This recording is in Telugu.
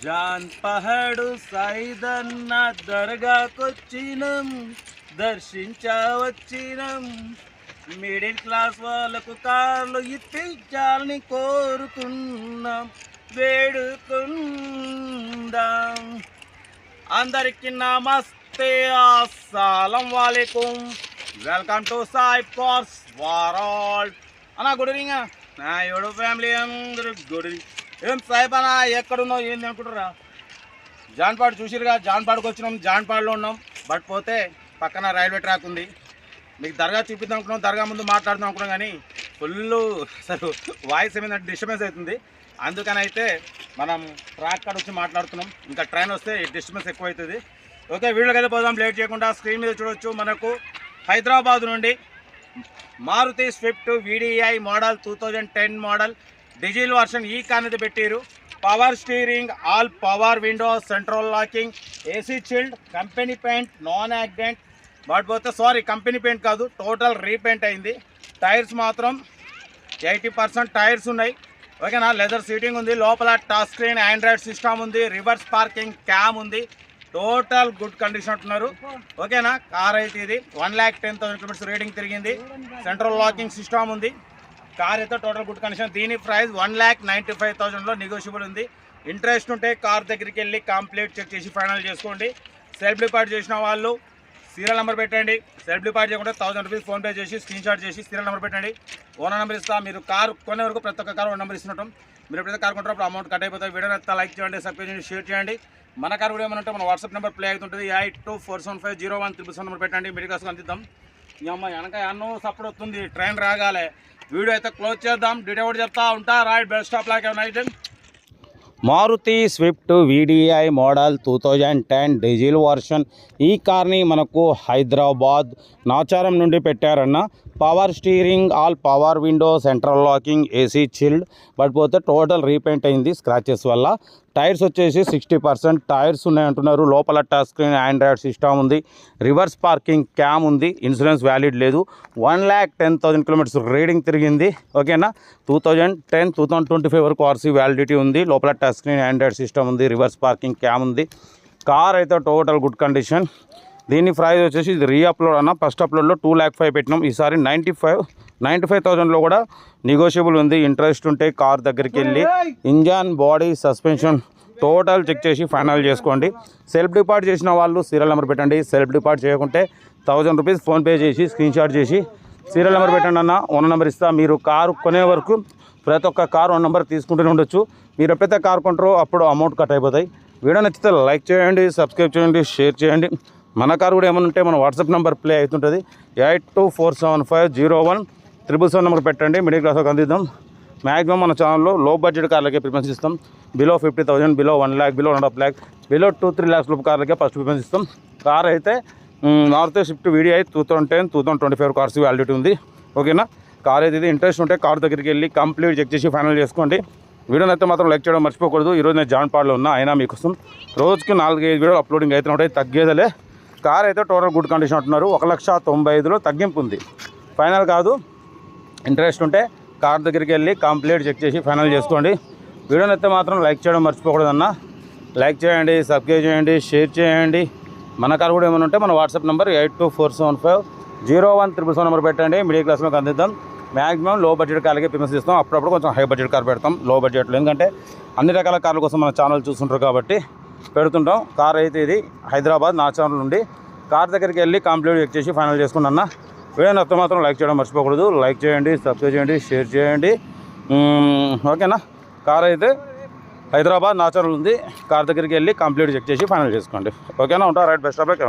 జాన్పహడు సైదన్న దర్గాకొచ్చినం, దర్శించవచ్చినం. మిడిల్ క్లాస్ వాళ్ళకు కార్లు ఇప్పించాలని కోరుకున్నాం, వేడుకుందాం. అందరికి నమస్తే, అస్సలం వాలేకుం. Welcome to Sai cars world. అన్నా గుడ్ ఈవినింగ్. నా ఎవడు ఫ్యామిలీ అందరూ గుడ్ ఈవినింగ్. ఏం సాయిబ్ అన్నా ఎక్కడున్నావు, ఏంది అనుకుంటారా? జాన్పాడు చూసిరుగా, జాన్పాడుకు వచ్చినాం, జాన్పాడులో ఉన్నాం. బట్ పోతే పక్కన రైల్వే ట్రాక్ ఉంది. మీకు దర్గా చూపిద్దాం అనుకున్నాం, దర్గా ముందు మాట్లాడుదాం అనుకున్నాం, కానీ ఫుల్ అసలు వాయిస్ ఏమైనా డిస్టర్బెన్స్ అవుతుంది. అందుకని అయితే మనం ట్రాక్ కాడ వచ్చి మాట్లాడుతున్నాం. ఇంకా ట్రైన్ వస్తే డిస్టర్బెన్స్ ఎక్కువ అవుతుంది. ఓకే, వీళ్ళకి అయితే పోదాం లేట్ చేయకుండా. స్క్రీన్ మీద చూడవచ్చు, మనకు హైదరాబాద్ నుండి Maruti Swift VDI model 2010 model diesel version ఈ కార్ పెట్టారు. Power steering, all power windows, central locking, AC chilled, company paint, non accident. But పోతే సారీ, కంపెనీ పెయింట్ కాదు, టోటల్ రీపెయింట్ అయింది. టైర్స్ మాత్రం 80% టైర్స్ ఉన్నాయి. ఓకేనా, లెదర్ సీటింగ్ ఉంది. లోపల టచ్ స్క్రీన్, ఆండ్రాయిడ్ సిస్టమ్ ఉంది, రివర్స్ పార్కింగ్ క్యామ్ ఉంది. టోటల్ గుడ్ కండిషన్ అంటున్నారు. ఓకేనా, కార్ అయితే ఇది 1,10,000 కిలోమీటర్స్ రేటింగ్ తిరిగింది. సెంట్రల్ లాకింగ్ సిస్టమ్ ఉంది. కార్ అయితే టోటల్ గుడ్ కండిషన్. దీని ప్రైస్ 1,95,000లో నెగోషియబుల్ ఉంది. ఇంట్రెస్ట్ ఉంటే కార్ దగ్గరికి వెళ్ళి కంప్లీట్ చెక్ చేసి ఫైనల్ చేసుకోండి. సెల్ఫ్ డిపాజిట్ చేసిన వాళ్ళు సీరియల్ నెంబర్ పెట్టండి. సెల్ఫ్ డిపాజిట్ చేయకుండా 1000 రూపీస్ ఫోన్పే చేసి స్క్రీన్ షాట్ చేసి సీరియల్ నెంబర్ పెట్టండి. ఓనర్ నెంబర్ ఇస్తా. మీరు కార్ కొనే వరకు ప్రతి ఒక్క కార్ ఓనర్ నెంబర్ ఇస్తున్నట్టు. మీరు ఎప్పుడైతే కార్ కొంటారో అప్పుడు అమౌంట్ కట్ అయిపోతాయి. వీడియోని అయితే లైక్ చేయండి, సబ్స్క్రైబ్ చేయండి, షేర్ చేయండి. మన కార్ కూడా ఏమంటే మన వాట్సాప్ నెంబర్ ప్లే అవుతుంటుంది. 8247501377 నెంబర్ పెట్టండి. మీరు కాసు అందిద్దాం. ఈ అమ్మ వెనక ఎన్నో సపోర్ట్ వస్తుంది, ట్రైన్ రాగాలే. వీడియో అయితే క్లోజ్ చేద్దాం. డీటెయిల్ కూడా చెప్తా ఉంటా. రైట్, బెస్ట్ స్టాప్ లాగా night. Maruti Swift VDI model 2010 diesel version ఈ కార్ని మనకు హైదరాబాద్ నాచారం నుండి పెట్టారన్న. Power steering, all power window, central locking, AC chilled. But పోతే టోటల్ రీపెయింట్ అయింది స్క్రాచెస్ వల్ల. టైర్స్ వచ్చేసి 60% టైర్స్ ఉన్నాయంటున్నారు. లోపల టచ్ స్క్రీన్, ఆండ్రాయిడ్ సిస్టమ్ ఉంది, రివర్స్ పార్కింగ్ క్యామ్ ఉంది. ఇన్సూరెన్స్ వ్యాలిడ్ లేదు. 1,10,000 కిలోమీటర్స్ రీడింగ్ తిరిగింది. ఓకేనా, 2010 2025 వరకు RC వ్యాలిడిటీ ఉంది. లోపల టచ్ స్క్రీన్, ఆండ్రాయిడ్ సిస్టమ్ ఉంది, రివర్స్ పార్కింగ్ క్యామ్ ఉంది. కార్ అయితే టోటల్ గుడ్ కండిషన్. దీని ప్రైస్ వచ్చేసి ఇది రీఅప్లోడ్ అన్న. ఫస్ట్ అప్లోడ్లో 2,05,000 పెట్టినాం. ఈసారి 95,000లో కూడా నెగోషియబుల్ ఉంది. ఇంట్రెస్ట్ ఉంటే కార్ దగ్గరికి వెళ్ళి engine, body, suspension total check చేసి ఫైనల్ చేసుకోండి. సెల్ఫ్ డిపాజిట్ చేసిన వాళ్ళు సీరియల్ నెంబర్ పెట్టండి. సెల్ఫ్ డిపాజిట్ చేయకుంటే 1000 రూపీస్ ఫోన్పే చేసి స్క్రీన్ షాట్ చేసి సీరియల్ నెంబర్ పెట్టండి అన్న. ఓనర్ నెంబర్ ఇస్తా. మీరు కారు కొనే వరకు ప్రతి ఒక్క కారు ఓనర్ నెంబర్ తీసుకుంటూనే ఉండొచ్చు. మీరు ఎప్పుడైతే కారు కొంటారో అప్పుడు అమౌంట్ కట్ అయిపోతాయి. వీడియో నచ్చితే లైక్ చేయండి, సబ్స్క్రైబ్ చేయండి, షేర్ చేయండి. మన కారు కూడా ఏమైనా ఉంటే మన వాట్సాప్ నెంబర్ ప్లే అవుతుంటుంది. 8247501377 నెంబర్ పెట్టండి. మిడిల్ క్లాస్కి అందిద్దాం. మ్యాక్సిమం మన ఛానల్లో లో బడ్జెట్ కార్లకే ప్రిఫరెన్స్ ఇస్తాం. Below 50,000, below 1 lakh, below 1.5 lakh, below 2-3 lakhs లోపు కార్లకే ఫస్ట్ ప్రిఫరెన్స్ ఇస్తాం. కార్ అయితే Maruti Swift VDI 2010 2025 cars validity ఉంది. ఓకేనా, కార్ అయితే ఇది. ఇంట్రెస్ట్ ఉంటే కార్ దగ్గరికి వెళ్ళి కంప్లీట్ చెక్ చేసి ఫైనల్ చేసుకోండి. వీడియోని అయితే మాత్రం లైక్ చేయడం మర్చిపోకూడదు. ఈరోజు నేను జాన్పాడ్లో ఉన్నా, అయినా మీకోసం రోజుకి 4-5 వీడియోలు అప్లోడింగ్ అయితే ఉంటాయి, తగ్గేదలే. కార్ అయితే టోటల్ గుడ్ కండిషన్ అంటున్నారు. 1,95,000లో తగ్గింపు ఉంది. ఫైనల్ కాదు. ఇంట్రెస్ట్ ఉంటే కార్ దగ్గరికి వెళ్ళి కంప్లీట్ చెక్ చేసి ఫైనల్ చేసుకోండి. వీడియోని అయితే మాత్రం లైక్ చేయడం మర్చిపోకూడదన్న. లైక్ చేయండి, సబ్స్క్రైబ్ చేయండి, షేర్ చేయండి. మన కార్ కూడా ఏమైనా ఉంటే మన వాట్సాప్ నెంబర్ 8247501377 నెంబర్ పెట్టండి. మిడిల్ క్లాస్లోకి అందిద్దాం. మ్యాక్సిమం లో బడ్జెట్ కార్లకే ప్రిఫరెన్స్ ఇస్తాం. అప్పుడప్పుడు కొంచెం హై బడ్జెట్ కార్ పెడతాం, లో బడ్జెట్లో. ఎందుకంటే అన్ని రకాల కార్ల కోసం మన ఛానల్ చూస్తుంటారు కాబట్టి పెడుతుంటాం. కార్ అయితే ఇది హైదరాబాద్ నాచారం నుండి. కార్ దగ్గరికి వెళ్ళి కంప్లీట్ చెక్ చేసి ఫైనల్ చేసుకున్నా అన్న. వీడియో నచ్చితే మాత్రం లైక్ చేయడం మర్చిపోకూడదు. లైక్ చేయండి, సబ్స్క్రైబ్ చేయండి, షేర్ చేయండి. ఓకేనా, కార్ అయితే హైదరాబాద్ నాచారం ఉంది. కార్ దగ్గరికి వెళ్ళి కంప్లీట్ చెక్ చేసి ఫైనల్ చేసుకోండి. ఓకేనా, ఉంటా. Right, best of luck.